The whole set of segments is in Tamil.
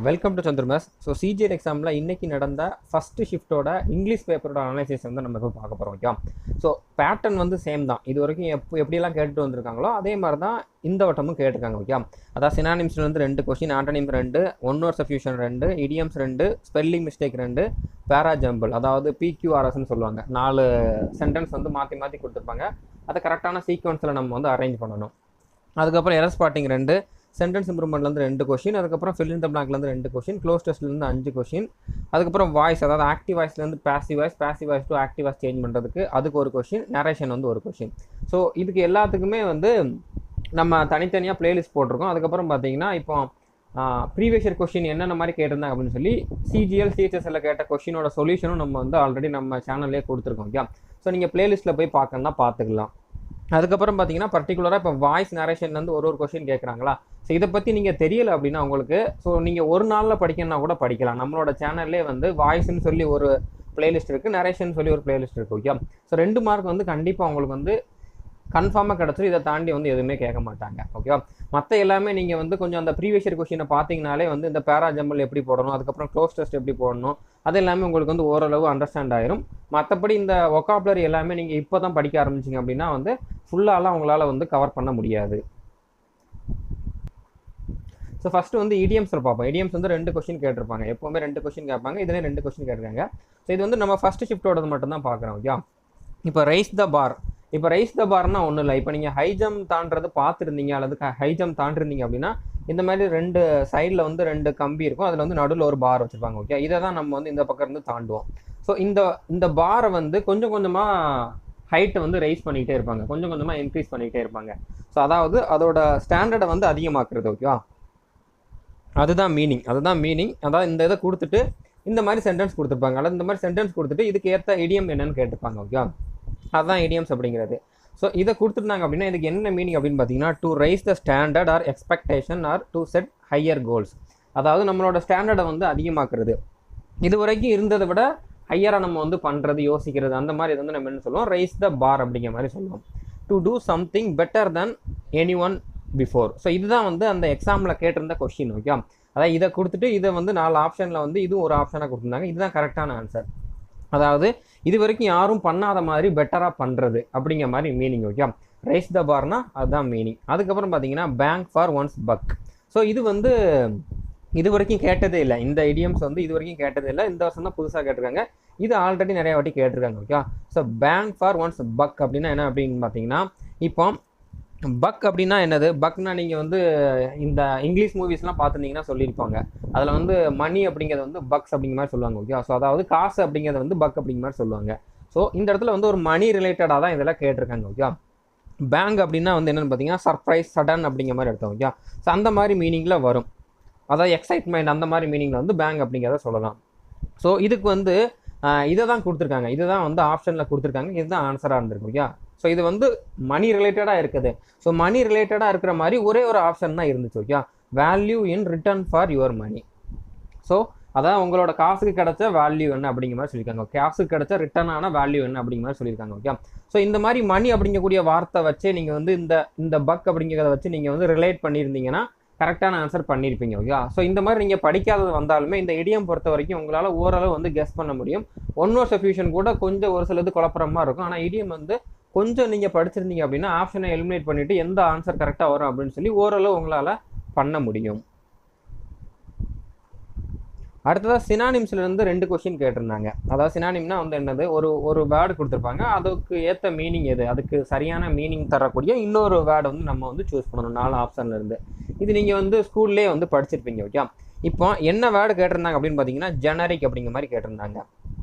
Welcome to Chandramas. So CGL எக்ஸாமில் இன்றைக்கி நடந்த ஃபஸ்ட்டு ஷிஃப்ட்டோட இங்கிலீஷ் பேப்பரோட அனலைசிஸ் வந்து நம்ம இப்போ பார்க்க போகிறோம். ஓகே, ஸோ பேட்டர்ன் வந்து சேம் தான். இது வரைக்கும் எப்படியெல்லாம் கேட்டுட்டு வந்திருக்காங்களோ அதே மாதிரி தான் இந்த வட்டமும் கேட்டிருக்காங்க. ஓகே, அதாவது சினானிம்ஸில் வந்து 2 question, antonyms 2, one word substitution 2, idioms 2, spelling mistake 2, பேராஜம்பிள் அதாவது பிக்யூஆர்எஸ்ன்னு சொல்லுவாங்க. 4 சென்டென்ஸ் வந்து மாற்றி மாற்றி கொடுத்துருப்பாங்க. அதை கரெக்டான சீக்வன்ஸில் நம்ம வந்து அரேஞ்ச் பண்ணணும். அதுக்கப்புறம் எரர் ஸ்பாட்டிங் 2, சென்டென்ஸ் இம்ப்ரூவ்மெண்ட்லேருந்து 2 கொஸ்டின், அதுக்கப்புறம் ஃபில் இன் த பிளாங்க்லேருந்து 2 கொஸ்டின், க்ளோஸ் டெஸ்ட்லேருந்து 5 கொஸ்டின், அதுக்கப்புறம் வாய்ஸ் அதாவது ஆக்டிவ் வாய்ஸ்லேருந்து passive voice to active voice change பண்ணுறதுக்கு அதுக்கு ஒரு கொஸ்டின், நரேஷன் வந்து ஒரு கொஸ்டின். ஸோ இதுக்கு எல்லாத்துக்குமே வந்து நம்ம தனித்தனியாக பிளேலிஸ்ட் போட்டிருக்கோம். அதுக்கப்புறம் பார்த்தீங்கன்னா இப்போ ப்ரீவியஸ் இயர் கொஸ்டின் என்னென்ன மாதிரி கேட்டிருந்தாங்க அப்படின்னு சொல்லி சிஜிஎல் சிஹெச்எஸ்ல கேட்ட கொஸ்டினோட சொல்யூஷனும் நம்ம வந்து ஆல்ரெடி நம்ம சேனல்லே கொடுத்துருக்கோம். ஓகே, ஸோ நீங்கள் பிளேலிஸ்ட்டில் போய் பார்க்கணுன்னா பார்த்துக்கலாம். அதுக்கப்புறம் பார்த்தீங்கன்னா பர்டிகுலராக இப்போ வாய்ஸ் நரேஷன்லேருந்து ஒரு கொஸ்டின் கேட்குறாங்களா. ஸோ இதை பற்றி நீங்கள் தெரியலை அப்படின்னா உங்களுக்கு, ஸோ நீங்கள் ஒரு நாளில் படிக்கணும்னா கூட படிக்கலாம். நம்மளோட சேனல்லே வந்து வாய்ஸ்ன்னு சொல்லி ஒரு பிளேலிஸ்ட் இருக்குது, நரேஷன் சொல்லி ஒரு பிளேலிஸ்ட் இருக்குது. ஓகே, ஸோ 2 மார்க் வந்து கண்டிப்பாக உங்களுக்கு வந்து கன்ஃபார்மாக கிடச்சிடும். இதை தாண்டி வந்து எதுவுமே கேட்க மாட்டாங்க. ஓகேவா, மற்ற எல்லாமே நீங்கள் வந்து கொஞ்சம் அந்த ப்ரீவியஸ் இயர் கொஸ்டினை பார்த்தீங்கனாலே வந்து இந்த பேராஜம்பிள் எப்படி போடணும், அதுக்கப்புறம் க்ளோஸ் டெஸ்ட் எப்படி போடணும், அது எல்லாமே உங்களுக்கு வந்து ஓரளவு அண்டர்ஸ்டாண்ட் ஆயிரும். மற்றபடி இந்த ஒகாபுலரி எல்லாமே நீங்கள் இப்போ தான் படிக்க ஆரம்பிச்சிங்க அப்படின்னா வந்து ஃபுல்லாலாம் உங்களால் வந்து கவர் பண்ண முடியாது. ஸோ ஃபஸ்ட்டு வந்து இடியம்ஸில் பார்ப்போம். இடியம்ஸ் வந்து 2 கொஸ்டின் கேட்டிருப்பாங்க. எப்போவுமே 2 கொஸ்டின் கேட்பாங்க, இதிலே 2 கொஸ்டின் கேட்டிருக்காங்க. ஸோ இது வந்து நம்ம ஃபஸ்ட்டு ஷிஃப்ட்டோடது மட்டும் தான் பார்க்குறோம். ஓகே, இப்போ ரைஸ் த பார். இப்போ ரைஸ் த பார்னா ஒன்றும் இல்லை. இப்போ நீங்கள் ஹை ஜம்ப் தாண்டுறது பார்த்துருந்தீங்க அல்லது ஹை ஜம்ப் தாண்டிருந்தீங்க அப்படின்னா இந்த மாதிரி 2 சைடில் வந்து 2 கம்பி இருக்கும், அதில் வந்து நடுவில் ஒரு பார் வச்சுருப்பாங்க. ஓகே, இதை தான் நம்ம வந்து இந்த பக்கம் இருந்து தாண்டுவோம். ஸோ இந்த பாரை வந்து கொஞ்சம் கொஞ்சமாக ஹைட்டை வந்து ரைஸ் பண்ணிக்கிட்டே இருப்பாங்க, கொஞ்சம் கொஞ்சமாக இன்க்ரீஸ் பண்ணிக்கிட்டே இருப்பாங்க. ஸோ அதாவது அதோட ஸ்டாண்டர்டை வந்து அதிகமாக்குறது. ஓகேவா, அதுதான் மீனிங். அதாவது இந்த இதை கொடுத்துட்டு இந்த மாதிரி சென்டென்ஸ் கொடுத்துருப்பாங்க, அல்லது இந்த மாதிரி சென்டென்ஸ் கொடுத்துட்டு இதுக்கு ஏற்ற இடியம் என்னன்னு கேட்டிருப்பாங்க. ஓகே, அதுதான் இடியம்ஸ் அப்படிங்கிறது. ஸோ இதை கொடுத்துருந்தாங்க அப்படின்னா இதுக்கு என்ன மீனிங் அப்படின்னு பார்த்தீங்கன்னா, to rise the standard or expectation or to set higher goals. அதாவது நம்மளோட ஸ்டாண்டர்டை வந்து அதிகமாக்குறது, இது வரைக்கும் இருந்ததை விட ஹையராக நம்ம வந்து பண்ணுறது, யோசிக்கிறது, அந்த மாதிரி இது வந்து நம்ம என்ன சொல்லுவோம், ரைஸ் த பார் அப்படிங்கிற மாதிரி சொல்லுவோம். To do something better then any one before. So இதுதான் வந்து அந்த எக்ஸாமில் கேட்டிருந்த கொஸ்டின். ஓகே, அதாவது இதை கொடுத்துட்டு இதை வந்து 4 ஆப்ஷனில் வந்து இதுவும் ஒரு ஆப்ஷனாக கொடுத்துருந்தாங்க. இதுதான் கரெக்டான ஆன்சர். அதாவது இது வரைக்கும் யாரும் பண்ணாத மாதிரி பெட்டராக பண்ணுறது அப்படிங்கிற மாதிரி மீனிங். ஓகே, ரைஸ் த பார்னா அதுதான் மீனிங். அதுக்கப்புறம் பார்த்தீங்கன்னா bank for once buck. So இது வந்து இது வரைக்கும் கேட்டதே இல்லை. இந்த இடியம்ஸ் வந்து இது வரைக்கும் கேட்டதே இல்லை, இந்த வருஷம் தான் புதுசாக கேட்டிருக்காங்க. இது ஆல்ரெடி நிறைய வாட்டி கேட்டிருக்காங்க. Okay, so bank for once buck அப்படின்னா என்ன அப்படின்னு பார்த்தீங்கன்னா, இப்போ பக் அப்படின்னா என்னது, பக்னா நீங்கள் வந்து இந்த இங்கிலீஷ் மூவிஸ்லாம் பார்த்துருந்தீங்கன்னா சொல்லியிருப்பாங்க, அதில் வந்து மணி அப்படிங்கிறது வந்து பக்ஸ் அப்படிங்கிற மாதிரி சொல்லுவாங்க. ஓகே, ஸோ அதாவது காசு அப்படிங்கிறது வந்து பக் அப்படிங்கிற மாதிரி சொல்லுவாங்க. ஸோ இந்த இடத்துல வந்து ஒரு மணி ரிலேட்டடாக தான் இதெல்லாம் கேட்டிருக்காங்க. ஓகே, பேங்க் அப்படின்னா வந்து என்னென்னு பார்த்தீங்கன்னா சர்ப்ரைஸ், சடன் அப்படிங்கிற மாதிரி எடுத்தோம். ஓகே, ஸோ அந்த மாதிரி மீனிங்கில் வரும், அதாவது எக்ஸைட்மெண்ட் அந்த மாதிரி மீனிங்கில் வந்து பேங்க் அப்படிங்கிறத சொல்லலாம். ஸோ இதுக்கு வந்து இதை தான் கொடுத்துருக்காங்க, இதுதான் வந்து ஆப்ஷனில் கொடுத்துருக்காங்க, இதுதான் ஆன்சராக இருந்திருக்கு. ஓகே, ஸோ இது வந்து மணி ரிலேட்டடாக இருக்குது. ஸோ மணி ரிலேட்டடாக இருக்கிற மாதிரி ஒரே ஒரு ஆப்ஷன் தான் இருந்துச்சு. Okay, value in return for your money. So அதான் உங்களோட காசுக்கு கிடைச்ச வேல்யூ என்ன அப்படிங்கிற மாதிரி சொல்லியிருக்காங்க. காசுக்கு கிடைச்ச ரிட்டர்னான வேல்யூ என்ன அப்படிங்கிற மாதிரி சொல்லியிருக்காங்க. ஓகே, ஸோ இந்த மாதிரி மணி அப்படிங்கக்கூடிய வார்த்தை வச்சு நீங்கள் வந்து இந்த பக் அப்படிங்கிறத வச்சு நீங்கள் வந்து ரிலேட் பண்ணியிருந்தீங்கன்னா கரெக்டான ஆன்சர் பண்ணியிருப்பீங்க. ஓகே, ஸோ இந்த மாதிரி நீங்கள் படிக்காதது வந்தாலுமே இந்த இடியம் பொறுத்த வரைக்கும் உங்களால் ஓரளவு வந்து கெஸ் பண்ண முடியும். ஒன் வேர்ட் சப்ஸ்டியூஷன் கூட கொஞ்சம் ஒரு சிலது குழப்பறமா இருக்கும், ஆனால் இடியம் வந்து கொஞ்சம் நீங்கள் படிச்சிருந்தீங்க அப்படின்னா ஆப்ஷனை எலிமினேட் பண்ணிவிட்டு எந்த ஆன்சர் கரெக்டாக வரும் அப்படின்னு சொல்லி ஓரளவு உங்களால் பண்ண முடியும். அடுத்ததாக சினானிம்ஸ்லேருந்து 2 கொஸ்டின் கேட்டிருந்தாங்க. அதாவது சினானிம்னா வந்து என்னது, ஒரு வேர்டு கொடுத்துருப்பாங்க, அதுக்கு ஏற்ற மீனிங் எது, அதுக்கு சரியான மீனிங் தரக்கூடிய இன்னொரு வேர்டு வந்து நம்ம வந்து சூஸ் பண்ணணும் 4 ஆப்ஷன்லேருந்து. இது நீங்கள் வந்து ஸ்கூல்லே வந்து படிச்சிருப்பீங்க. ஓகே, இப்போ என்ன வேர்டு கேட்டிருந்தாங்க அப்படின்னு பார்த்தீங்கன்னா ஜெனரிக் அப்படிங்கிற மாதிரி கேட்டிருந்தாங்க.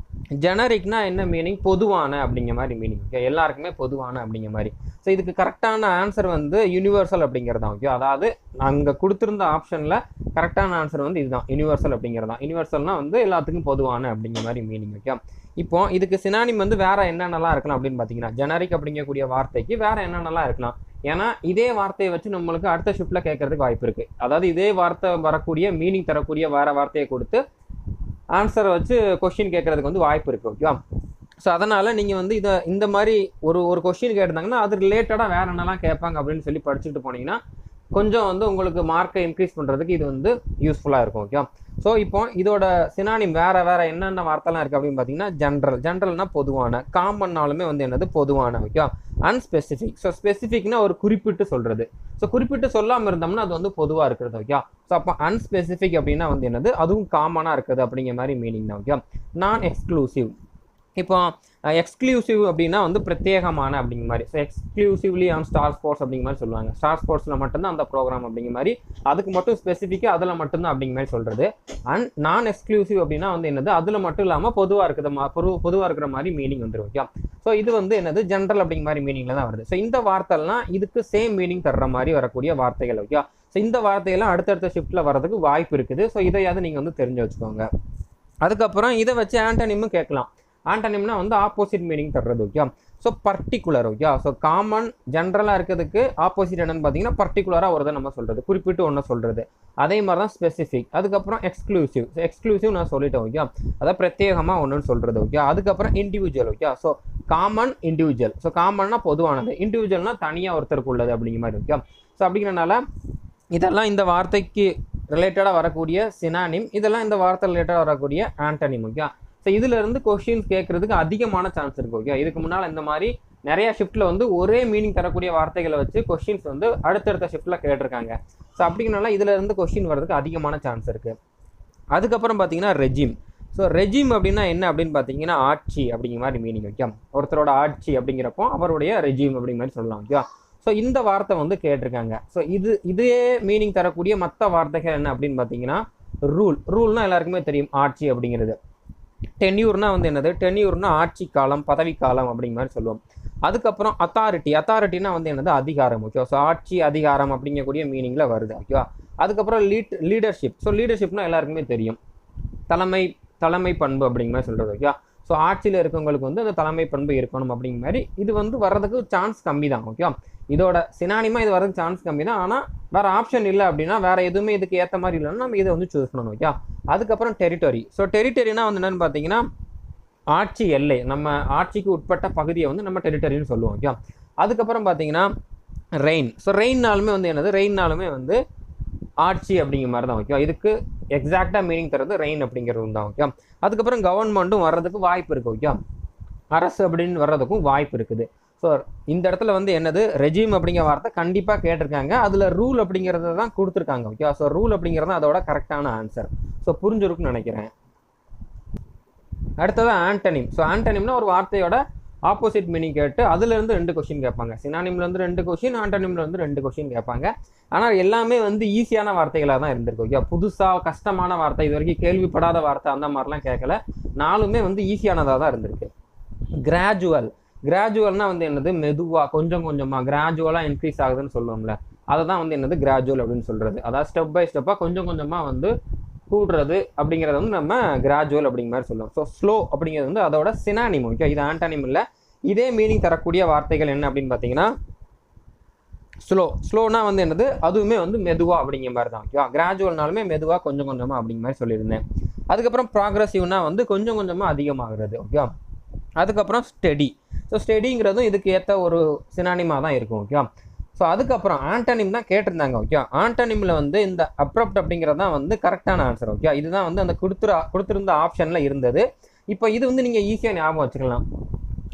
ஜெனரிக்னா என்ன மீனிங், பொதுவான அப்படிங்கிற மாதிரி மீனிங். ஓகே, எல்லாருக்குமே பொதுவான அப்படிங்கிற மாதிரி. ஸோ இதுக்கு கரெக்டான ஆன்சர் வந்து யூனிவர்சல் அப்படிங்கிறது தான். ஓகே, அதாவது அங்கே கொடுத்துருந்த ஆப்ஷனில் கரெக்டான ஆன்சர் வந்து இதுதான், யூனிவர்சல் அப்படிங்கிறது தான். யூனிவர்சல்னால் வந்து எல்லாத்துக்கும் பொதுவான அப்படிங்கிற மாதிரி மீனிங். ஓகே, இப்போ இதுக்கு சினானிம் வந்து வேறு என்னென்னலாம் இருக்கலாம் அப்படின்னு பார்த்தீங்கன்னா, ஜெனரிக் அப்படிங்கக்கூடிய வார்த்தைக்கு வேறு என்னென்னலாம் இருக்கலாம். ஏன்னா இதே வார்த்தையை வச்சு நம்மளுக்கு அடுத்த ஷிஃப்ட்டில் கேட்கறதுக்கு வாய்ப்பு இருக்குது. அதாவது இதே வார்த்தை வரக்கூடிய மீனிங் தரக்கூடிய வேறு வார்த்தையை கொடுத்து ஆன்சரை வச்சு கொஸ்டின் கேட்கறதுக்கு வந்து வாய்ப்பு இருக்குது. ஓகேவா, ஸோ அதனால் நீங்கள் வந்து இந்த மாதிரி ஒரு கொஸ்டின் கேட்டிருந்தாங்கன்னா அது ரிலேட்டடாக வேறு என்னெல்லாம் கேட்பாங்க அப்படின்னு சொல்லி படிச்சுட்டு போனீங்கன்னா கொஞ்சம் வந்து உங்களுக்கு மார்க்கை இன்க்ரீஸ் பண்ணுறதுக்கு இது வந்து யூஸ்ஃபுல்லாக இருக்கும். ஓகே. ஸோ இப்போ இதோட சினானிம் வேறு என்னென்ன வார்த்தைலாம் இருக்குது அப்படின்னு பார்த்தீங்கன்னா ஜென்ரல்னா பொதுவான, காமன்னாலுமே வந்து என்னது பொதுவான. ஓகே. அன்ஸ்பெசிஃபிக். ஸோ ஸ்பெசிஃபிக்னா ஒரு குறிப்பிட்டு சொல்கிறது. ஸோ குறிப்பிட்டு சொல்லாமல் இருந்தோம்னா அது வந்து பொதுவாக இருக்கிறது. ஓகே. ஸோ அப்போ அன்ஸ்பெசிஃபிக் அப்படின்னா வந்து என்னது, அதுவும் காமனாக இருக்குது அப்படிங்கிற மாதிரி மீனிங் தான். ஓகே. நான் எக்ஸ்க்ளூசிவ். இப்போ எக்ஸ்க்ளூசிவ் அப்படின்னா வந்து பிரத்யேகமான அப்படிங்கிற மாதிரி. So exclusively on star sports அப்படிங்கிற மாதிரி சொல்லுவாங்க. ஸ்டார் ஸ்போர்ட்ஸில் மட்டும்தான் அந்த ப்ரோக்ராம் அப்படிங்கிற மாதிரி, அதுக்கு மட்டும் ஸ்பெசிஃபிக்காக அதில் மட்டும்தான் அப்படிங்கிற மாதிரி சொல்கிறது. அண்ட் நான் எக்ஸ்க்ளூசிவ் அப்படின்னா வந்து என்னது, அதில் மட்டும் இல்லாமல் பொதுவாக இருக்கிற மாதிரி மீனிங் வந்துடும். ஓகே. ஸோ இது வந்து என்னது ஜென்ரல் அப்படிங்கிற மாதிரி மீனிங்கில் தான் வருது. ஸோ இந்த வார்த்தைலாம் இதுக்கு சேம் மீனிங் தர்ற மாதிரி வரக்கூடிய வார்த்தைகள். ஓகே. ஸோ இந்த வார்த்தையெல்லாம் அடுத்தடுத்த ஷிஃப்ட்டில் வரதுக்கு வாய்ப்பு இருக்குது. ஸோ இதையாவது நீங்கள் வந்து தெரிஞ்சு வச்சுக்கோங்க. அதுக்கப்புறம் இதை வச்சு ஆண்டனிமும் கேட்கலாம். ஆண்டனிம்னா வந்து ஆப்போசிட் மீனிங் தர்றது. Okay. So particular. Okay. So common ஜென்ரலாக இருக்கிறதுக்கு ஆப்போசிட் என்னன்னு பார்த்தீங்கன்னா பர்டிகுலராக ஒரு நம்ம சொல்கிறது, குறிப்பிட்டு ஒன்று சொல்கிறது. அதே மாதிரி தான் ஸ்பெசிஃபிக். அதுக்கப்புறம் எக்ஸ்க்ளூசிவ். ஸோ எக்ஸ்க்ளூசிவ் நான் சொல்லிட்டேன். ஓகே. அதான் பிரத்யேகமாக ஒன்றுன்னு சொல்கிறது. ஓகே. அதுக்கப்புறம் individual. Okay. So common, individual. So காமன்னா பொதுவானது, இண்டிவிஜுவல்னா தனியாக ஒருத்தருக்கு உள்ளது அப்படிங்கிற மாதிரி. ஓகே. ஸோ அப்படிங்கிறனால இதெல்லாம் இந்த வார்த்தைக்கு ரிலேட்டடாக வரக்கூடிய சினானிம், இதெல்லாம் இந்த வார்த்தை ரிலேட்டடாக வரக்கூடிய ஆண்டனிம். ஓகே. ஸோ இதிலிருந்து கொஸ்டின்ஸ் கேட்கறதுக்கு அதிகமான சான்ஸ் இருக்குது. ஓகே. இதுக்கு முன்னால் இந்த மாதிரி நிறைய ஷிஃப்ட்டில் வந்து ஒரே மீனிங் தரக்கூடிய வார்த்தைகளை வச்சு கொஸ்டின்ஸ் வந்து அடுத்தடுத்த ஷிஃப்ட்டில் கேட்டிருக்காங்க. ஸோ அப்படிங்கிறனால இதிலிருந்து கொஸ்டின் வர்றதுக்கு அதிகமான சான்ஸ் இருக்குது. அதுக்கப்புறம் பார்த்தீங்கன்னா ரெஜிம். ஸோ ரெஜிம் அப்படின்னா என்ன அப்படின்னு பார்த்தீங்கன்னா ஆட்சி அப்படிங்கிற மாதிரி மீனிங். ஓகே. ஒருத்தரோட ஆட்சி அப்படிங்கிறப்போ அவருடைய ரெஜிம் அப்படிங்கிற மாதிரி சொல்லலாம். ஓகே. ஸோ இந்த வார்த்தை வந்து கேட்டிருக்காங்க. ஸோ இதே மீனிங் தரக்கூடிய மற்ற வார்த்தைகள் என்ன அப்படின்னு பார்த்தீங்கன்னா ரூல்னா எல்லாருக்குமே தெரியும், ஆட்சி அப்படிங்கிறது. டென்யூர்னா வந்து என்னது, டென்யூர்னா ஆட்சி காலம், பதவி காலம் அப்படிங்கிற மாதிரி சொல்லுவோம். அதுக்கப்புறம் அத்தாரிட்டினா வந்து என்னது, அதிகாரம். ஓகே. ஸோ ஆட்சி, அதிகாரம் அப்படிங்கக்கூடிய மீனிங்கில் வருது. ஓகேவா. அதுக்கப்புறம் லீடர்ஷிப். ஸோ லீடர்ஷிப்னா எல்லாருக்குமே தெரியும், தலைமை பண்பு அப்படிங்கிற மாதிரி சொல்கிறது. ஓகே. ஸோ ஆட்சியில் இருக்கவங்களுக்கு வந்து அந்த தலைமை பண்பு இருக்கணும் அப்படிங்கிற மாதிரி இது வந்து வர்றதுக்கு சான்ஸ் கம்மி தான். ஓகே. இதோட சினானிமாக இது வர்றதுக்கு சான்ஸ் கம்மி தான். ஆனால் வேறு ஆப்ஷன் இல்லை அப்படின்னா, வேறு எதுவுமே இதுக்கு ஏற்ற மாதிரி இல்லைன்னா நம்ம இதை வந்து சூஸ் பண்ணணும். ஓகே. அதுக்கப்புறம் டெரிட்டரி. ஸோ டெரிட்டரினா வந்து என்னென்னு பார்த்தீங்கன்னா ஆட்சி எல்லை, நம்ம ஆட்சிக்கு உட்பட்ட பகுதியை வந்து நம்ம டெரிட்டரின்னு சொல்லுவோம். ஓகே. அதுக்கப்புறம் பார்த்தீங்கன்னா ரெயின். ஸோ ரெயின்னாலுமே வந்து என்னது, ரெயின்னாலுமே வந்து ஆட்சி அப்படிங்கிற மாதிரி தான். ஓகே. இதுக்கு எக்ஸாக்டாக மீனிங் தரது ரெயின் அப்படிங்கிறது தான். ஓகே. அதுக்கப்புறம் கவர்மெண்ட்டும் வர்றதுக்கு வாய்ப்பு இருக்குது. ஓகே. அரசு அப்படின்னு வர்றதுக்கும் வாய்ப்பு இருக்குது. ஸோ இந்த இடத்துல வந்து என்னது, ரெஜிம் அப்படிங்கிற வார்த்தை கண்டிப்பாக கேட்டிருக்காங்க. அதில் ரூல் அப்படிங்கிறத தான் கொடுத்துருக்காங்க. ஓகே. ஸோ ரூல் அப்படிங்கிறது அதோட கரெக்டான ஆன்சர். ஸோ புரிஞ்சிருக்குன்னு நினைக்கிறேன். அடுத்தது ஆண்டனிம். ஸோ ஆண்டனிம்னா ஒரு வார்த்தையோட ஆப்போசிட் மீனிங் கேட்டு அதுலேருந்து 2 கொஸ்டின் கேட்பாங்க. சினானிம்லேருந்து 2 கொஸ்டின், ஆண்டனிம்லேருந்து 2 கொஸ்டின் கேட்பாங்க. ஆனால் எல்லாமே வந்து ஈஸியான வார்த்தைகளாக தான் இருந்திருக்கு. ஓகே. புதுசாக கஷ்டமான வார்த்தை, இது வரைக்கும் கேள்விப்படாத வார்த்தை அந்த மாதிரிலாம் கேட்கல. 4மே வந்து ஈஸியானதாக தான் இருந்திருக்கு. கிராஜுவல்னா வந்து என்னது, மெதுவாக கொஞ்சம் கொஞ்சமாக கிராஜுவலாக இன்க்ரீஸ் ஆகுதுன்னு சொல்லுவோம்ல, அதை தான் வந்து என்னது கிராஜுவல் அப்படின்னு சொல்கிறது. அதாவது ஸ்டெப் பை ஸ்டெப்பாக கொஞ்சம் கொஞ்சமாக வந்து கூடுறது அப்படிங்கிறத வந்து நம்ம கிராஜுவல் அப்படிங்கிற மாதிரி சொல்லுவோம். ஸோ ஸ்லோ அப்படிங்கிறது வந்து அதோட சினானிம். ஓகே. இது ஆண்டனிம் இல்லை. இதே மீனிங் தரக்கூடிய வார்த்தைகள் என்ன அப்படின்னு பார்த்தீங்கன்னா ஸ்லோனா வந்து என்னது, அதுவுமே வந்து மெதுவாக அப்படிங்கிற மாதிரி தான். ஓகேவா. கிராஜுவல்னாலுமே மெதுவாக கொஞ்சம் கொஞ்சமாக அப்படிங்கிற மாதிரி சொல்லியிருந்தேன். அதுக்கப்புறம் ப்ராக்ரஸிவ்னா வந்து கொஞ்சம் கொஞ்சமாக அதிகமாகிறது. ஓகே. அதுக்கப்புறம் ஸ்டெடி. ஸோ ஸ்டெடிங்கிறதும் இதுக்கு ஏற்ற ஒரு சினானிமாக தான் இருக்கும். ஓகே. ஸோ அதுக்கப்புறம் ஆண்டனிம் தான் கேட்டிருந்தாங்க. ஓகே. ஆண்டனிமில் வந்து இந்த அப்ரப்ட் அப்படிங்கிறது தான் வந்து கரெக்டான ஆன்சர். ஓகே. இதுதான் வந்து அந்த கொடுத்துருந்த ஆப்ஷனில் இருந்தது. இப்போ இது வந்து நீங்கள் ஈஸியாக ஞாபகம் வச்சுக்கலாம்.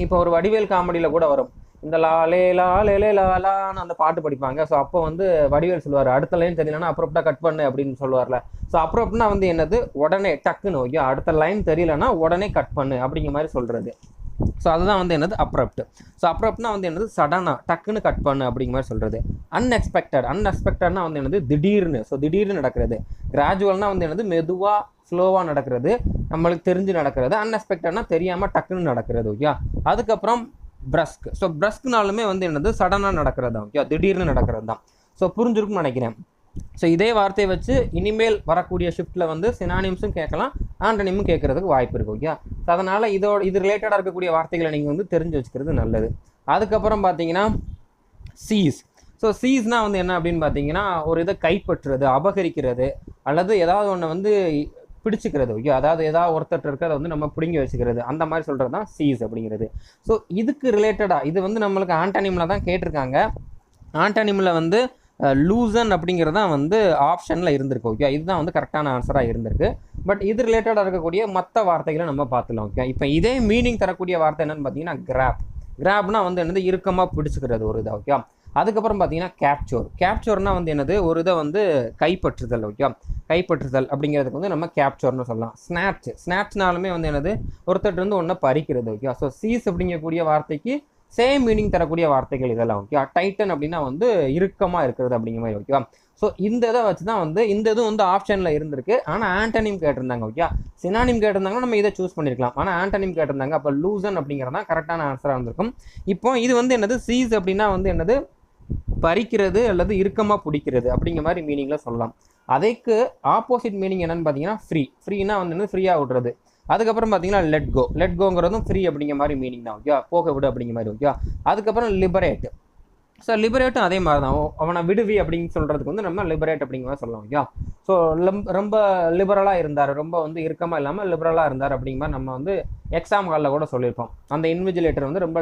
இப்போ ஒரு வடிவேல் காமெடியில் கூட வரும், இந்த லே லான்னு அந்த பாட்டு படிப்பாங்க. ஸோ அப்போ வந்து வடிவேல் சொல்லுவார், அடுத்த லைன் தெரியலன்னா அப்ரப்டாக கட் பண்ணு அப்படின்னு சொல்லுவார்ல. ஸோ அப்ரப்ட்னா வந்து என்னது, உடனே டக்குன்னு. ஓகே. அடுத்த லைன் தெரியலன்னா உடனே கட் பண்ணு அப்படிங்கிற மாதிரி சொல்கிறது. ஸோ அதுதான் வந்து என்னது அப்ரப்ட். ஸோ அப்ரப்ட்னா வந்து என்னது, சடனாக டக்குன்னு கட் பண்ணு அப்படிங்கிற மாதிரி சொல்கிறது. அன்எக்ஸ்பெக்டட்னா வந்து என்னது, திடீர்னு. ஸோ திடீர்னு நடக்கிறது. கிராஜுவல்னா வந்து என்னது, மெதுவாக ஸ்லோவாக நடக்கிறது, நம்மளுக்கு தெரிஞ்சு நடக்கிறது. அன்எக்ஸ்பெக்டட்னா தெரியாமல் டக்குன்னு நடக்கிறது. ஓகே. அதுக்கப்புறம் பிரஸ்க். ஸோ பிரஸ்க்னாலுமே வந்து என்னது, சடனாக நடக்கிறது தான். ஓகே. திடீர்னு நடக்கிறது தான். ஸோ புரிஞ்சிருக்குன்னு நினைக்கிறேன். ஸோ இதே வார்த்தையை வச்சு இனிமேல் வரக்கூடிய ஷிஃப்ட்டில் வந்து சினானிம்ஸும் கேட்கலாம், ஆண்டனிமும் கேட்கறதுக்கு வாய்ப்பு இருக்குது. ஓகே. ஸோ அதனால் இது ரிலேட்டடாக இருக்கக்கூடிய வார்த்தைகளை நீங்கள் வந்து தெரிஞ்சு வச்சுக்கிறது நல்லது. அதுக்கப்புறம் பார்த்தீங்கன்னா சீஸ். ஸோ சீஸ்னால் வந்து என்ன அப்படின்னு பார்த்தீங்கன்னா ஒரு இதை கைப்பற்றுறது, அபகரிக்கிறது, அல்லது ஏதாவது ஒன்று வந்து பிடிச்சிக்கிறது. ஓகே. அதாவது ஏதாவது ஒருத்தர் இருக்கிறத வந்து நம்ம பிடுங்கி வச்சுக்கிறது, அந்த மாதிரி சொல்கிறது தான் சீஸ் அப்படிங்கிறது. ஸோ இதுக்கு ரிலேட்டடாக இது வந்து நம்மளுக்கு ஆண்டனிமில் தான் கேட்டிருக்காங்க. ஆண்டனிமில் வந்து லூசன் அப்படிங்கிறது தான் வந்து ஆப்ஷனில் இருந்திருக்கு. ஓகே, இதுதான் வந்து கரெக்டான ஆன்சராக இருந்திருக்கு. பட் இது ரிலேட்டடாக இருக்கக்கூடிய மற்ற வார்த்தைகளை நம்ம பார்த்துக்கலாம். ஓகே, இப்போ இதே மீனிங் தரக்கூடிய வார்த்தை என்னென்னு பார்த்தீங்கன்னா கிராப். கிராப்னா வந்து என்னது, இறுக்கமாக பிடிச்சிக்கிறது ஒரு இதை. ஓகே, அதுக்கப்புறம் பார்த்தீங்கன்னா கேப்சோர். கேப்சோர்னா வந்து என்னது, ஒரு இதை வந்து கைப்பற்றுதல். ஓகே, கைப்பற்றுதல் அப்படிங்கிறதுக்கு வந்து நம்ம கேப்சோர்னு சொல்லலாம். ஸ்னாட்ச், ஸ்னாட்ச்னாலுமே வந்து என்னது, ஒருத்தர் வந்து ஒன்றை பறிக்கிறது. ஓகே, ஸோ சீஸ் அப்படிங்கக்கூடிய வார்த்தைக்கு சேம் மீனிங் தரக்கூடிய வார்த்தைகள் இதெல்லாம். ஓகே, டைட்டன் அப்படின்னா வந்து இறுக்கமாக இருக்கிறது அப்படிங்கிற மாதிரி. ஓகேவா, ஸோ இந்த இதை வச்சு தான் வந்து இந்த இதுவும் வந்து ஆப்ஷனில் இருந்திருக்கு. ஆனால் ஆண்டனிம் கேட்டிருந்தாங்க. ஓகே, சினானிம் கேட்டிருந்தாங்கன்னா நம்ம இதை சூஸ் பண்ணியிருக்கலாம். ஆனால் ஆண்டனிம் கேட்டிருந்தாங்க. அப்போ லூசன் அப்படிங்கிறதான் கரெக்டான ஆன்சராக இருந்திருக்கும். இப்போ இது வந்து என்னது, சீஸ் அப்படின்னா வந்து என்னது, பறிக்கிறது அல்லது இறுக்கமாக பிடிக்கிறது அப்படிங்கிற மாதிரி மீனிங்கில் சொல்லலாம். அதுக்கு ஆப்போசிட் மீனிங் என்னன்னு பார்த்தீங்கன்னா ஃப்ரீ. ஃப்ரீனா வந்து ஃப்ரீயாக விடுறது. அதுக்கப்புறம் பார்த்தீங்கன்னா லெட் கோ. லெட் கோங்கிறதும் ஃப்ரீ அப்படிங்கிற மாதிரி மீனிங் தான். ஓகே, போக விடு அப்படிங்கிற மாதிரி. ஓகே, அதுக்கப்புறம் லிபரேட். ஸோ லிபரேட்டும் அதே மாதிரி தான், அவனை விடுவி அப்படின்னு சொல்கிறதுக்கு வந்து நம்ம லிபரேட் அப்படிங்கிற மாதிரி சொல்லலாம். ஓகே, ஸோ ரொம்ப லிபரலாக இருந்தார், ரொம்ப வந்து இறுக்கமாக இல்லாமல் லிபரலாக இருந்தார் அப்படிங்கிற மாதிரி நம்ம வந்து எக்ஸாம் ஹாலில் கூட சொல்லியிருப்போம். அந்த இன்விஜிலேட்டர் வந்து ரொம்ப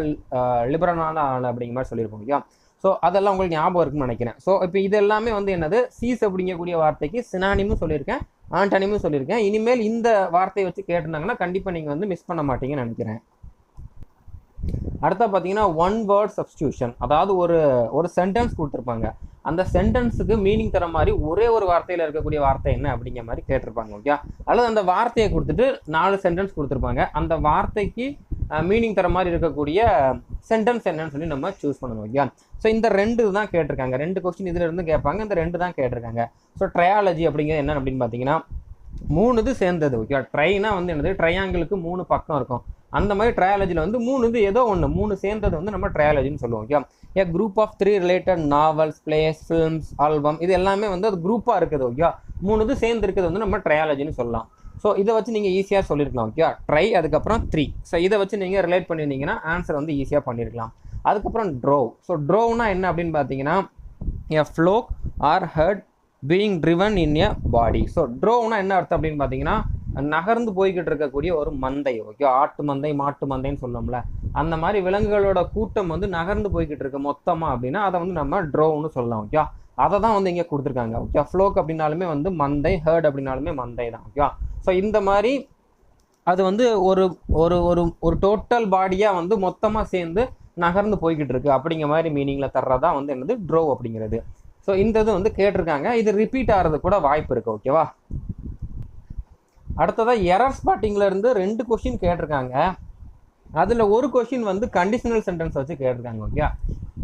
லிபரலான ஆள் அப்படிங்கிற மாதிரி சொல்லியிருப்போம். ஓகே, ஸோ அதெல்லாம் உங்களுக்கு ஞாபகம் இருக்குன்னு நினைக்கிறேன். ஸோ இப்போ இது எல்லாமே வந்து என்னது, சீஸ் அப்படிங்கக்கூடிய வார்த்தைக்கு சினானிமும் சொல்லியிருக்கேன், ஆண்டனிமும் சொல்லியிருக்கேன். இனிமேல் இந்த வார்த்தையை வச்சு கேட்டிருந்தாங்கன்னா கண்டிப்பாக நீங்கள் வந்து மிஸ் பண்ண மாட்டீங்கன்னு நினைக்கிறேன். அடுத்த பார்த்தீங்கன்னா ஒன் வேர்ட் சப்ஸ்டியூஷன். அதாவது ஒரு சென்டென்ஸ் கொடுத்துருப்பாங்க. அந்த சென்டென்ஸுக்கு மீனிங் தர மாதிரி ஒரே ஒரு வார்த்தையில் இருக்கக்கூடிய வார்த்தை என்ன அப்படிங்கிற மாதிரி கேட்டிருப்பாங்க. ஓகே, அல்லது அந்த வார்த்தையை கொடுத்துட்டு 4 சென்டென்ஸ் கொடுத்துருப்பாங்க. அந்த வார்த்தைக்கு மீனிங் தர மாதிரி இருக்கக்கூடிய சென்டென்ஸ் என்னன்னு சொல்லி நம்ம சூஸ் பண்ணணும். ஓகே, ஸோ இந்த 2 தான் கேட்டிருக்காங்க. 2 கொஸ்டின் இதில் இருந்து கேட்பாங்க. இந்த 2 தான் கேட்டிருக்காங்க. ஸோ ட்ரையாலஜி அப்படிங்கிறது என்ன அப்படின்னு பார்த்தீங்கன்னா 3 இது சேர்ந்தது. ஓகே, ட்ரைனா வந்து என்னது, ட்ரையாங்கிளுக்கு 3 பக்கம் இருக்கும். அந்த மாதிரி ட்ரையாலஜியில் வந்து 3 இது ஏதோ ஒன்று 3 சேர்ந்தது வந்து நம்ம ட்ரையாலஜின்னு சொல்லுவோம். Okay, a group of 3 related novels, plays, films, album, இது எல்லாமே வந்து அது குரூப்பாக இருக்குது. ஓகே, 3 இது சேர்ந்து இருக்கிறது வந்து நம்ம ட்ரையாலஜின்னு சொல்லலாம். ஸோ இதை வச்சு நீங்கள் ஈஸியாக சொல்லியிருக்கலாம். ஓகே, ட்ரை அதுக்கப்புறம் 3. ஸோ இதை வச்சு நீங்கள் ரிலேட் பண்ணியிருந்தீங்கன்னா ஆன்சர் வந்து ஈஸியாக பண்ணியிருக்கலாம். அதுக்கப்புறம் ட்ரோவ். ஸோ ட்ரோவ்னா என்ன அப்படின்னு பார்த்தீங்கன்னா a flock or herd being driven in a body. So ட்ரோவ்னா என்ன அர்த்தம் அப்படின்னு பார்த்தீங்கன்னா நகர்ந்து போய்கிட்டு இருக்கக்கூடிய ஒரு மந்தை. ஓகே, ஆட்டு மந்தை, மாட்டு மந்தைன்னு சொல்லணும்ல, அந்த மாதிரி விலங்குகளோட கூட்டம் வந்து நகர்ந்து போய்கிட்டு இருக்கு மொத்தமாக அப்படின்னா அதை வந்து நம்ம ட்ரோவ்னு சொல்லலாம். ஓகே, அதை தான் வந்து இங்கே கொடுத்துருக்காங்க. ஓகே, ஃப்ளோக் அப்படின்னாலுமே வந்து மந்தை, ஹெர்ட் அப்படின்னாலுமே மந்தை தான். ஓகே, ஸோ இந்த மாதிரி அது வந்து ஒரு ஒரு ஒரு ஒரு டோட்டல் பாடியாக வந்து மொத்தமாக சேர்ந்து நகர்ந்து போய்கிட்டு இருக்கு அப்படிங்கிற மாதிரி மீனிங்கில் தர்றதா வந்து என்னது, ட்ரோவ் அப்படிங்கிறது. ஸோ இந்த இது வந்து கேட்டிருக்காங்க. இது ரிப்பீட் ஆகிறது கூட வாய்ப்பு இருக்குது. ஓகேவா, அடுத்ததாக எரர் ஸ்பாட்டிங்கில் இருந்து 2 கொஸ்டின் கேட்டிருக்காங்க. அதில் ஒரு கொஸ்டின் வந்து கண்டிஷனல் சென்டென்ஸ் வச்சு கேட்டிருக்காங்க. ஓகே,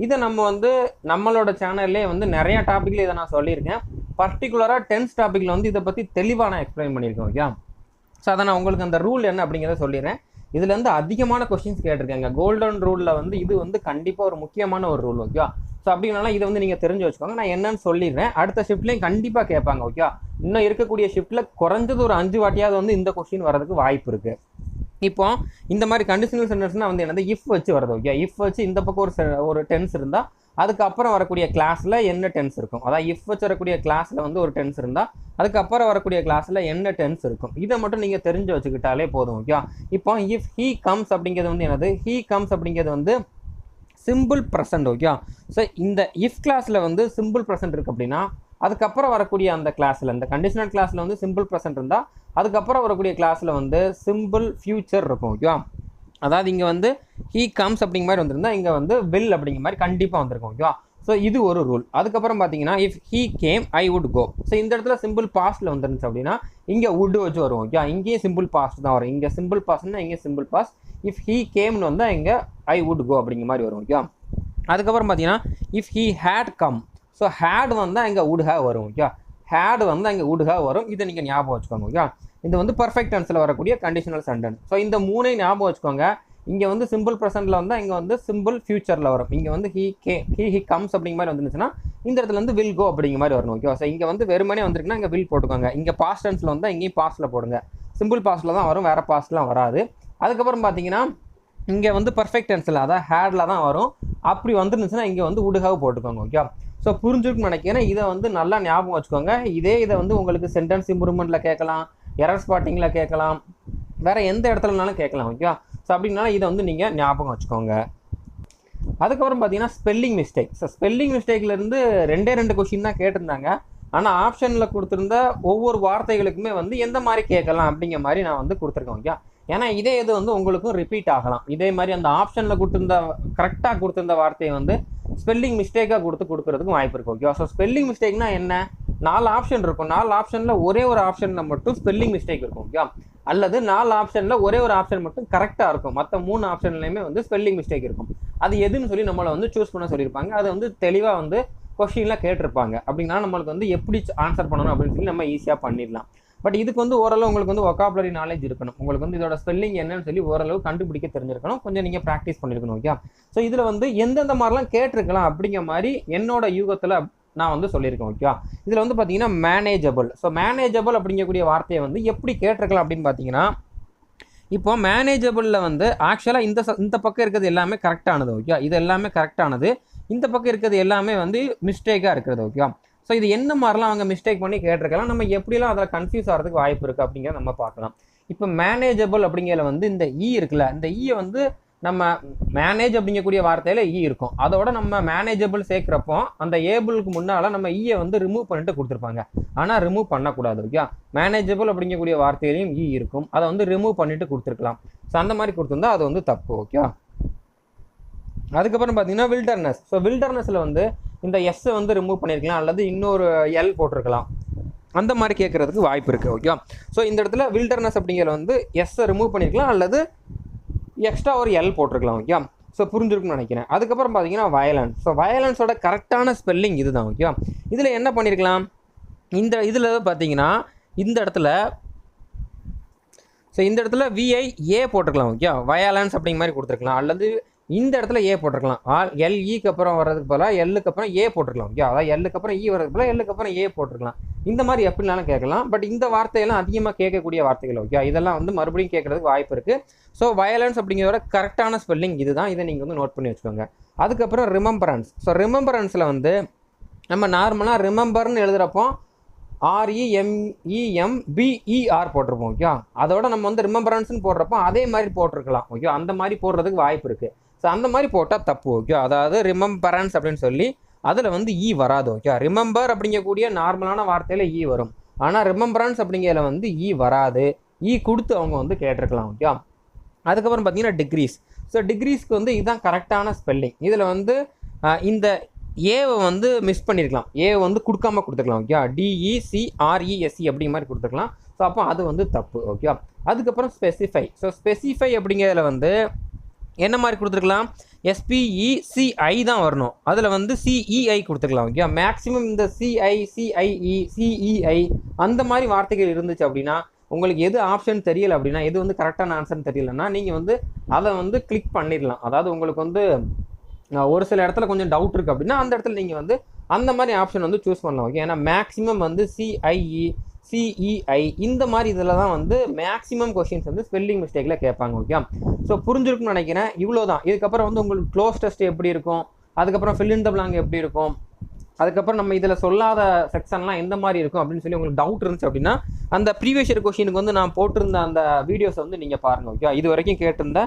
இதை நம்ம வந்து நம்மளோட சேனல்லே வந்து நிறைய டாப்பிக்கில் இதை நான் சொல்லியிருக்கேன். பர்டிகுலராக டென்ஸ் டாப்பிக்கில் வந்து இதை பற்றி தெளிவாக நான் எக்ஸ்பிளைன் பண்ணியிருக்கேன். ஓகே, ஸோ அதை நான் உங்களுக்கு அந்த ரூல் என்ன அப்படிங்கிறத சொல்லிடுறேன். இதில் வந்து அதிகமான கொஸ்டின்ஸ் கேட்டிருக்காங்க. கோல்டன் ரூலில் வந்து இது வந்து கண்டிப்பாக ஒரு முக்கியமான ஒரு ரூல். ஓகே, ஸோ அப்படின்னால இதை வந்து நீங்கள் தெரிஞ்சு வச்சுக்கோங்க. நான் என்னன்னு சொல்லிடுறேன். அடுத்த ஷிஃப்ட்லேயும் கண்டிப்பாக கேட்பாங்க. ஓகே, இன்னும் இருக்கக்கூடிய ஷிஃப்ட்டில் குறைஞ்சது ஒரு 5 வாட்டியாவது வந்து இந்த கொஸ்டின் வரதுக்கு வாய்ப்பு இருக்குது. இப்போ இந்த மாதிரி கண்டிஷனல் சென்டென்ஸ்னால் வந்து என்னது, இஃப் வச்சு வருது. ஓகே, இஃப் வச்சு இந்த பக்கம் ஒரு டென்ஸ் இருந்தால் அதுக்கப்புறம் வரக்கூடிய கிளாஸில் என்ன டென்ஸ் இருக்கும். அதாவது இஃப் வச்சு வரக்கூடிய கிளாஸில் வந்து ஒரு டென்ஸ் இருந்தால் அதுக்கப்புறம் வரக்கூடிய கிளாஸில் என்ன டென்ஸ் இருக்கும். இதை மட்டும் நீங்கள் தெரிஞ்சு வச்சுக்கிட்டாலே போதும். ஓகே, இப்போ இஃப் ஹீ கம்ஸ் அப்படிங்கிறது வந்து என்னது, ஹீ கம்ஸ் அப்படிங்கிறது வந்து சிம்பிள் ப்ரெசன்ட். ஓகே, ஸோ இந்த இஃப் கிளாஸில் வந்து சிம்பிள் ப்ரெசன்ட் இருக்குது அப்படின்னா அதுக்கப்புறம் வரக்கூடிய அந்த கிளாஸில், இந்த கண்டிஷனல் கிளாஸில் வந்து சிம்பிள் ப்ரெசன்ட் இருந்தால் அதுக்கப்புறம் வரக்கூடிய கிளாஸில் வந்து சிம்பிள் ஃபியூச்சர் இருக்கும். ஓகே, அதாவது இங்கே வந்து ஹீ கம்ஸ் அப்படிங்கிற மாதிரி வந்திருந்தால் இங்கே வந்து வில் அப்படிங்கிற மாதிரி கண்டிப்பாக வந்திருக்கும். ஓகேவா, ஸோ இது ஒரு ரூல். அதுக்கப்புறம் பார்த்தீங்கன்னா if he came I would go. So இந்த இடத்துல சிம்பிள் பாஸ்ட்டில் வந்துருந்துச்சு அப்படின்னா இங்கே வுட் வச்சு வரும். ஓகே, இங்கேயும் சிம்பிள் பாஸ்ட் தான் வரும். இங்கே சிம்பிள் பாஸ்ட்னா இங்கே சிம்பிள் பாஸ்ட். இஃப் ஹீ கேம்னு வந்தால் இங்கே ஐ வுட் கோ அப்படிங்கிற மாதிரி வரும். ஓகே, அதுக்கப்புறம் பார்த்தீங்கன்னா if he had come. So had வந்தால் இங்கே வுட் ஹேவ் வரும். ஓகே, ஹேட் வந்தால் இங்கே வுட் ஹேவ் வரும். இதை நீங்கள் ஞாபகம் வச்சுக்கோங்க. ஓகே, இது வந்து பர்ஃபெக்ட் டென்ஸில் வரக்கூடிய கண்டிஷனல் சென்டென்ஸ். ஸோ இந்த 3 ஞாபகம் வச்சுக்கோங்க. இங்கே வந்து சிம்பிள் ப்ரெசென்ட்டில் வந்தால் இங்கே வந்து சிம்பிள் ஃபியூச்சரில் வரும். இங்கே வந்து ஹீ கம்ஸ் அப்படிங்கிற மாதிரி வந்துருந்துச்சுன்னா இந்த இடத்துல வந்து வில் கோ அப்படிங்கிற மாதிரி வரணும். ஓகே, ஸோ இங்கே வந்து வெறுமனே வந்துருக்குன்னா இங்கே வில் போட்டுக்கோங்க. இங்கே பாஸ்ட் டென்ஸில் வந்தால் இங்கேயும் பாஸ்ட்டில் போடுங்க. சிம்பிள் பாஸ்ட்டில் தான் வரும், வேறு பாஸ்ட்லாம் வராது. அதுக்கப்புறம் பார்த்தீங்கன்னா இங்கே வந்து பர்ஃபெக்ட் டென்ஸில் அதாவது ஹேடில் தான் வரும். அப்படி வந்துருந்துச்சுன்னா இங்கே வந்து வுட் ஹேவ் போட்டுக்கோங்க. ஓகே, ஸோ புரிஞ்சுருக்குன்னு நினைக்கிறேன். இதை வந்து நல்லா ஞாபகம் வச்சுக்கோங்க. இதை வந்து உங்களுக்கு சென்டென்ஸ் இம்ப்ரூவ்மெண்ட்டில் கேட்கலாம், எரர் ஸ்பாட்டிங்கில் கேட்கலாம், வேறு எந்த இடத்துலனாலும் கேட்கலாம். ஓகே, ஸோ அப்படின்னால இதை வந்து நீங்கள் ஞாபகம் வச்சுக்கோங்க. அதுக்கப்புறம் பார்த்தீங்கன்னா ஸ்பெல்லிங் மிஸ்டேக். ஸோ ஸ்பெல்லிங் மிஸ்டேக்லேருந்து ரெண்டு கொஷின் தான் கேட்டிருந்தாங்க. ஆனால் ஆப்ஷனில் கொடுத்துருந்த ஒவ்வொரு வார்த்தைகளுக்குமே வந்து எந்த மாதிரி கேட்கலாம் அப்படிங்கிற மாதிரி நான் வந்து கொடுத்துருக்கேன். ஓகே, ஏன்னா இதே இது வந்து உங்களுக்கும் ரிப்பீட் ஆகலாம். இதே மாதிரி அந்த ஆப்ஷனில் கொடுத்துருந்த கரெக்டாக கொடுத்துருந்த வார்த்தையை வந்து ஸ்பெல்லிங் மிஸ்டேக்காக கொடுக்கறதுக்கும் வாய்ப்பு இருக்கும். ஓகே, ஸோ ஸ்பெல்லிங் மிஸ்டேக்னா என்ன? 4 ஆப்ஷன் இருக்கும். 4 ஆப்ஷனில் ஒரே ஒரு ஆப்ஷனில் மட்டும் ஸ்பெல்லிங் மிஸ்டேக் இருக்கும். ஓகே, அல்லது 4 ஆப்ஷனில் ஒரே ஒரு ஆப்ஷன் மட்டும் கரெக்டாக இருக்கும். மற்ற 3 ஆப்ஷன்லையுமே வந்து ஸ்பெல்லிங் மிஸ்டேக் இருக்கும். அது எதுன்னு சொல்லி நம்மளை வந்து சூஸ் பண்ண சொல்லியிருப்பாங்க. அது வந்து தெளிவாக வந்து கொஸ்டின்லாம் கேட்டிருப்பாங்க. அப்படின்னா நம்மளுக்கு வந்து எப்படி ஆன்சர் பண்ணணும் அப்படின்னு சொல்லி நம்ம ஈஸியாக பண்ணிடலாம். பட் இதுக்கு வந்து ஓரளவு உங்களுக்கு வந்து ஒகாபுலரி நாலேஜ் இருக்கணும். உங்களுக்கு வந்து இதோட ஸ்பெல்லிங் என்னன்னு சொல்லி ஓரளவு கண்டுபிடிக்க தெரிஞ்சிருக்கணும். கொஞ்சம் நீங்கள் ப்ராக்டிஸ் பண்ணியிருக்கணும். ஓகே, ஸோ இதில் வந்து எந்தெந்த மாதிரிலாம் கேட்டிருக்கலாம் அப்படிங்கிற மாதிரி என்னோட யூகத்தில் நான் வந்து சொல்லியிருக்கேன். ஓகே, இதில் வந்து பார்த்தீங்கன்னா மேனேஜபிள். ஸோ மேனேஜபிள் அப்படிங்கக்கூடிய வார்த்தையை வந்து எப்படி கேட்டிருக்கலாம் அப்படின்னு பார்த்தீங்கன்னா, இப்போ மேனேஜபிளில் வந்து ஆக்சுவலாக இந்த பக்கம் இருக்கிறது எல்லாமே கரெக்டானது. ஓகே, இது எல்லாமே கரெக்டானது. இந்த பக்கம் இருக்கிறது எல்லாமே வந்து மிஸ்டேக்காக இருக்கிறது. ஓகே, ஸோ இது என்ன மாதிரிலாம் அவங்க மிஸ்டேக் பண்ணி கேட்டிருக்கலாம், நம்ம எப்படிலாம் அதில் கன்ஃபியூஸ் ஆகிறதுக்கு வாய்ப்பு இருக்குது அப்படிங்கிறத நம்ம பார்க்கலாம். இப்போ மேனேஜபிள் அப்படிங்கிறத வந்து இந்த இருக்குல்ல, இந்த வந்து நம்ம மேனேஜ் அப்படிங்கக்கூடிய வார்த்தையில் இருக்கும். அதோட நம்ம மேனேஜபிள் சேர்க்குறப்போ அந்த ஏபிளுக்கு முன்னால் நம்ம வந்து ரிமூவ் பண்ணிட்டு கொடுத்துருப்பாங்க. ஆனால் ரிமூவ் பண்ணக்கூடாது. ஓகே, மேனேஜபிள் அப்படிங்கக்கூடிய வார்த்தையிலையும் இருக்கும். அதை வந்து ரிமூவ் பண்ணிட்டு கொடுத்துருக்கலாம். ஸோ அந்த மாதிரி கொடுத்துருந்தா அது வந்து தப்பு. ஓகே, அதுக்கப்புறம் பார்த்தீங்கன்னா வில்டர்னஸ். ஸோ வில்டர்னஸில் வந்து இந்த எஸ்ஸை வந்து ரிமூவ் பண்ணியிருக்கலாம், அல்லது இன்னொரு எல் போட்டிருக்கலாம். அந்த மாதிரி கேட்குறதுக்கு வாய்ப்பு இருக்குது. ஓகே, ஸோ இந்த இடத்துல வில்டர்னஸ் அப்படிங்கிறத வந்து எஸ்ஸை ரிமூவ் பண்ணியிருக்கலாம், அல்லது எக்ஸ்ட்ரா ஒரு எல் போட்டிருக்கலாம். ஓகே, ஸோ புரிஞ்சிருக்குன்னு நினைக்கிறேன். அதுக்கப்புறம் பார்த்தீங்கன்னா வயலன்ஸ். ஸோ வயலன்ஸோட கரெக்டான ஸ்பெல்லிங் இதுதான். ஓகே, இதில் என்ன பண்ணியிருக்கலாம், இதில் பார்த்தீங்கன்னா இந்த இடத்துல VIA போட்டிருக்கலாம். ஓகே, வயலன்ஸ் அப்படிங்கிற மாதிரி கொடுத்துருக்கலாம், அல்லது இந்த இடத்துல ஏ போட்டிருக்கலாம். LEக்கு அப்புறம் வர்றதுக்கு பதிலாக எல்லுக்கு அப்புறம் ஏ போட்டிருக்கலாம். ஓகே, அதாவது எல்லுக்கு அப்புறம் வர்றதுக்கு பதிலாக எல்லுக்கு அப்புறம் ஏ போட்டிருக்கலாம். இந்த மாதிரி எப்படினாலும் கேட்கலாம். பட் இந்த வார்த்தையெல்லாம் அதிகமாக கேட்கக்கூடிய வார்த்தைகள். ஓகே, இதெல்லாம் வந்து மறுபடியும் கேட்கறதுக்கு வாய்ப்பு இருக்குது. ஸோ வயலன்ஸ் அப்படிங்கிறதோட கரெக்டான ஸ்பெல்லிங் இதுதான். இதை நீங்கள் வந்து நோட் பண்ணி வச்சுக்கோங்க. அதுக்கப்புறம் ரிமெம்பரன்ஸ். ஸோ ரிமெம்பரன்ஸில் வந்து நம்ம நார்மலாக ரிமெம்பர்னு எழுதுகிறப்போ REMEMBER போட்டிருப்போம். ஓகே, அதோட நம்ம வந்து ரிமெம்பரன்ஸ்னு போடுறப்போ அதே மாதிரி போட்டிருக்கலாம். ஓகே, அந்த மாதிரி போடுறதுக்கு வாய்ப்பு இருக்குது. ஸோ அந்த மாதிரி போட்டால் தப்பு. ஓகே, அதாவது ரிமெம்பரன்ஸ் அப்படின்னு சொல்லி அதில் வந்து வராது. ஓகே, ரிமெம்பர் அப்படிங்கக்கூடிய நார்மலான வார்த்தையில் வரும். ஆனால் ரிமெம்பரன்ஸ் அப்படிங்கிறதுல வந்து வராது. கொடுத்து அவங்க வந்து கேட்டிருக்கலாம். ஓகே, அதுக்கப்புறம் பார்த்தீங்கன்னா டிக்ரீஸ். ஸோ டிக்ரீஸ்க்கு வந்து இதுதான் கரெக்டான ஸ்பெல்லிங். இதில் வந்து இந்த ஏவை வந்து மிஸ் பண்ணியிருக்கலாம், ஏவை வந்து கொடுக்காம கொடுத்துருக்கலாம். ஓகே, DECRESE அப்படிங்கிற மாதிரி கொடுத்துருக்கலாம். ஸோ அப்போ அது வந்து தப்பு. ஓகே, அதுக்கப்புறம் ஸ்பெசிஃபை. ஸோ ஸ்பெசிஃபை அப்படிங்கிறதுல வந்து என்ன மாதிரி கொடுத்துருக்கலாம், SPECI தான் வரணும். அதில் வந்து CEI கொடுத்துருக்கலாம். ஓகே, மேக்ஸிமம் இந்த CI CIE CEI அந்த மாதிரி வார்த்தைகள் இருந்துச்சு அப்படின்னா, உங்களுக்கு எது ஆப்ஷன் தெரியலை அப்படின்னா, எது வந்து கரெக்டான ஆன்சர்னு தெரியலன்னா நீங்கள் வந்து அதை வந்து கிளிக் பண்ணிடலாம். அதாவது உங்களுக்கு வந்து ஒரு சில இடத்துல கொஞ்சம் டவுட் இருக்குது அப்படின்னா அந்த இடத்துல நீங்கள் வந்து அந்த மாதிரி ஆப்ஷன் வந்து சூஸ் பண்ணலாம். ஓகே, ஏன்னா மேக்ஸிமம் வந்து CIE CEI இந்த மாதிரி இதில் தான் வந்து மேக்ஸிமம் கொஷின்ஸ் வந்து ஸ்பெல்லிங் மிஸ்டேக்கில் கேட்பாங்க. ஓகே, ஸோ புரிஞ்சிருக்குன்னு நினைக்கிறேன். இவ்வளோ தான். இதுக்கப்புறம் வந்து உங்களுக்கு க்ளோஸ் டெஸ்ட் எப்படி இருக்கும், அதுக்கப்புறம் ஃபில் இன் த பிளாங்க் எப்படி இருக்கும், அதுக்கப்புறம் நம்ம இதில் சொல்லாத செக்ஷன்லாம் எந்த மாதிரி இருக்கும் அப்படின்னு சொல்லி உங்களுக்கு டவுட் இருந்துச்சு அப்படின்னா அந்த ப்ரீவியஸ் இயர் கொஷினுக்கு வந்து நான் போட்டிருந்த அந்த வீடியோஸை வந்து நீங்கள் பாருங்கள். ஓகே, இது வரைக்கும் கேட்டிருந்த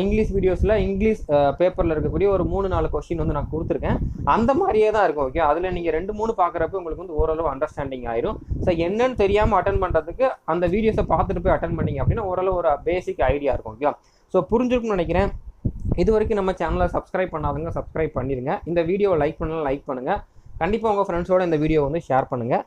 இங்கிலீஷ் வீடியோஸில் இங்கிலீஷ் பேப்பரில் இருக்கக்கூடிய ஒரு 3-4 கொஸ்டின் வந்து நான் கொடுத்துருக்கேன். அந்த மாதிரியே தான் இருக்கும். ஓகே, அதில் நீங்கள் 2-3 பார்க்குறப்ப உங்களுக்கு வந்து ஓரளவு அண்டர்ஸ்டாண்டிங் ஆயிரும். ஸோ என்னன்னு தெரியாமல் அட்டன் பண்ணுறதுக்கு அந்த வீடியோஸை பார்த்துட்டு போய் அட்டன் பண்ணிங்க அப்படின்னா ஓரளவு ஒரு பேசிக் ஐடியா இருக்கும். ஓகே, ஸோ புரிஞ்சிருக்குன்னு நினைக்கிறேன். இது வரைக்கும் நம்ம சேனலை சப்ஸ்கிரைப் பண்ணாதுங்க, சப்ஸ்கிரைப் பண்ணிடுங்க. இந்த வீடியோவை லைக் பண்ணலாம், லைக் பண்ணுங்கள். கண்டிப்பாக உங்கள் ஃப்ரெண்ட்ஸோட இந்த வீடியோ வந்து ஷேர் பண்ணுங்கள்.